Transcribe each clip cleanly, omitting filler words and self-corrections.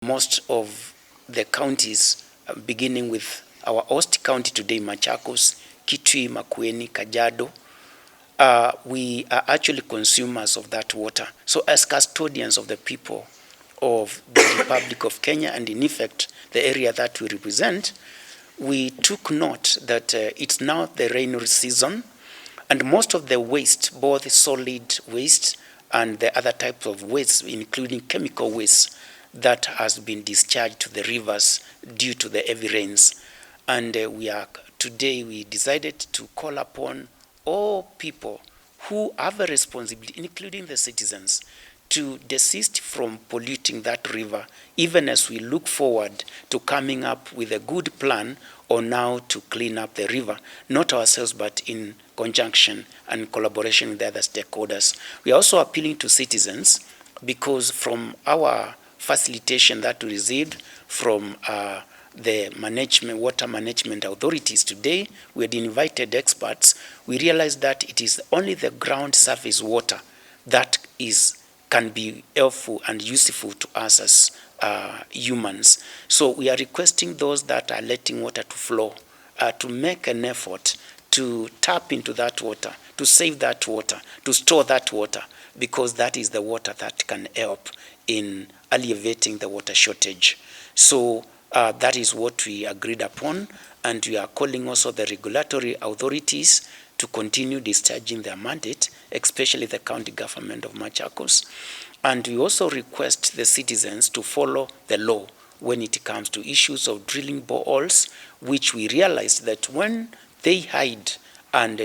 Most of the counties, beginning with our host county today, Machakos, Kitui, Makueni, Kajiado, we are actually consumers of that water. So as custodians of the people of the Republic of Kenya, and in effect, the area that we represent, we took note that it's now the rainy season, and most of the waste, both solid waste and the other types of waste, including chemical waste, that has been discharged to the rivers due to the heavy rains. And today we decided to call upon all people who have a responsibility, including the citizens, to desist from polluting that river, even as we look forward to coming up with a good plan on how to clean up the river, not ourselves, but in conjunction and collaboration with the other stakeholders. We are also appealing to citizens, because from our facilitation that we received from the water management authorities today, we had invited experts. We realized that it is only the ground surface water that can be helpful and useful to us as humans. So we are requesting those that are letting water to flow to make an effort to tap into that water, to save that water, to store that water, because that is the water that can help in alleviating the water shortage. So that is what we agreed upon, and we are calling also the regulatory authorities to continue discharging their mandate, especially the county government of Machakos. And we also request the citizens to follow the law when it comes to issues of drilling boreholes, which we realized that when they hide and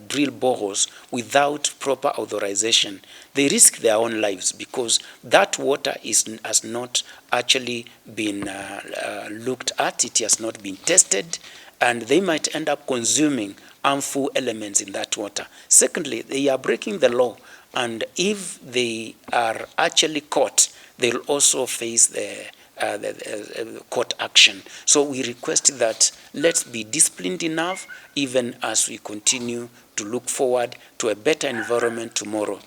drill boreholes without proper authorization, they risk their own lives, because that water has not actually been looked at, it has not been tested, and they might end up consuming harmful elements in that water. Secondly, they are breaking the law, and if they are actually caught, they'll also face the court action. So we request that let's be disciplined enough, even as we continue to look forward to a better environment tomorrow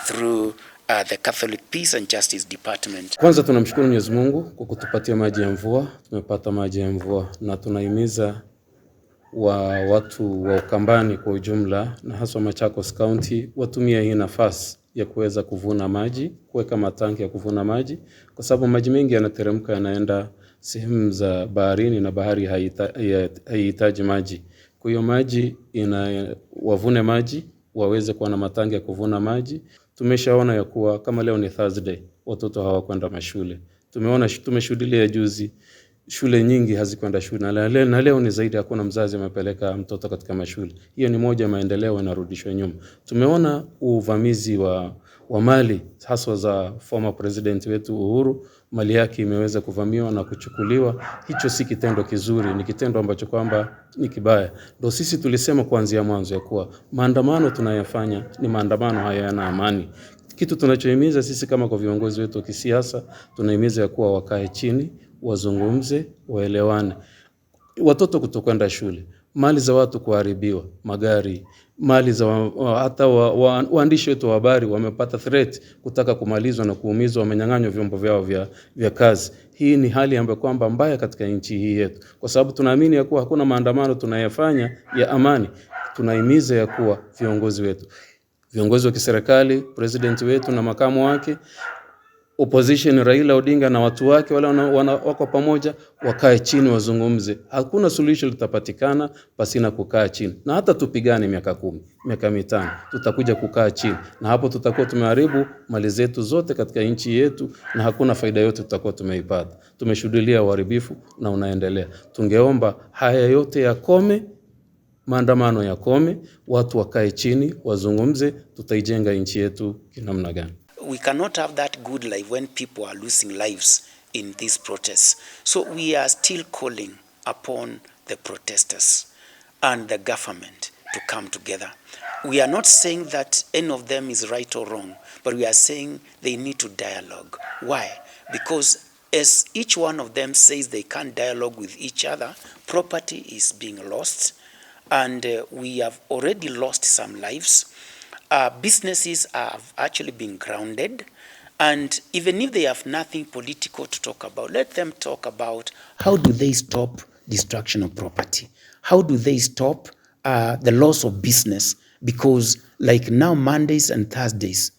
through the Catholic Peace and Justice Department. Kwanza tunamshukuru Mwenyezi Mungu kwa kutupatia maji ya mvua. Tumepata maji ya mvua, na tunahimiza watu wa Ukambani kwa ujumla, na hasa Machakos County, watumia hii nafasi ya kuweza kuvuna maji, kuweka matanki ya kuvuna maji, kwa sababu maji mengi yanateremka yanaenda sehemu za baharini, na bahari haihitaji maji. Kwa hiyo maji wavune maji, waweze kuwa na matanki ya kuvuna maji. Tumeshaona ya kuwa kama leo ni Thursday, watoto hawakwenda mashule. Tumeshuhudia juzi shule nyingi hazikwenda shule, na leo ni zaidi, hakuna mzazi amepeleka mtoto katika mashule. Hiyo ni moja maendeleo yanarudishwa nyuma. Tumeona uvamizi wa mali, hasa za former president wetu Uhuru, mali yake imeweza kuvamiwa na kuchukuliwa. Hicho si kitendo kizuri, ni kitendo ambacho kwamba ni kibaya. Ndio sisi tulisema kuanzia mwanzo ya kuwa maandamano tunayofanya ni maandamano hayana amani. Kitu tunachohimiza sisi kama kwa viongozi wetu wa kisiasa, tunahimiza ya kuwa wakae chini, wazungumze, waelewane. Watoto kutokwenda shule, mali za watu kuharibiwa, magari, mali za hata waandishi wetu wa habari wamepata threat kutaka kumalizwa na kuumizwa, wamenyang'anywa vyombo vyao vya kazi. Hii ni hali ambayo kwamba mbaya katika nchi hii yetu, kwa sababu tunaamini ya kuwa hakuna maandamano tunayofanya ya amani. Tunahimiza ya kuwa viongozi wa kiserikali, president wetu na makamu wake, opposition Raila Odinga na watu wake wale wako pamoja, wakae chini wazungumze. Hakuna solution litapatikana pasina kukaa chini. Na hata tupigane miaka 10, miaka 5, tutakuja kukaa chini, na hapo tutakuwa tumeharibu mali zetu zote katika nchi yetu, na hakuna faida yote tutakuwa tumeipata. Tumeshuhudia uharibifu na unaendelea. Tungeomba haya yote yakome, maandamano yakome, watu wakae chini wazungumze, tutaijenga nchi yetu kinamna gani. We cannot have that good life when people are losing lives in these protests. So we are still calling upon the protesters and the government to come together. We are not saying that any of them is right or wrong, but we are saying they need to dialogue. Why? Because as each one of them says they can't dialogue with each other, property is being lost, and we have already lost some lives. Businesses have actually been grounded, And even if they have nothing political to talk about, let them talk about how do they stop destruction of property? How do they stop the loss of business? Because like now, Mondays and Thursdays,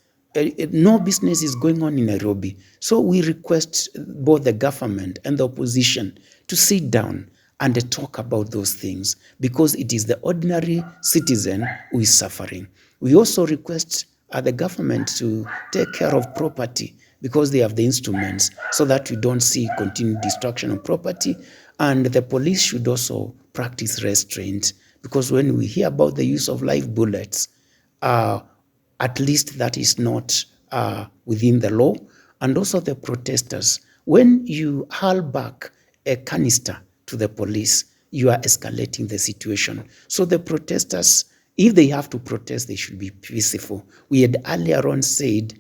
no business is going on in Nairobi. So we request both the government and the opposition to sit down and talk about those things, because it is the ordinary citizen who is suffering. We also request the government to take care of property, because they have the instruments, so that we don't see continued destruction of property. And the police should also practice restraint, because when we hear about the use of live bullets, at least that is not within the law. And also the protesters, when you hurl back a canister to the police, you are escalating the situation. So the protesters, if they have to protest, they should be peaceful. We had earlier on said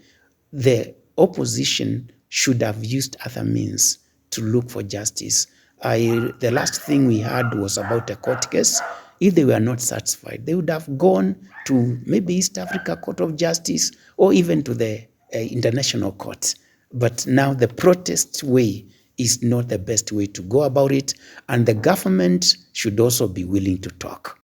the opposition should have used other means to look for justice. The last thing we had was about a court case. If they were not satisfied, they would have gone to maybe East Africa Court of Justice, or even to the International Court. But now the protest way is not the best way to go about it, and the government should also be willing to talk.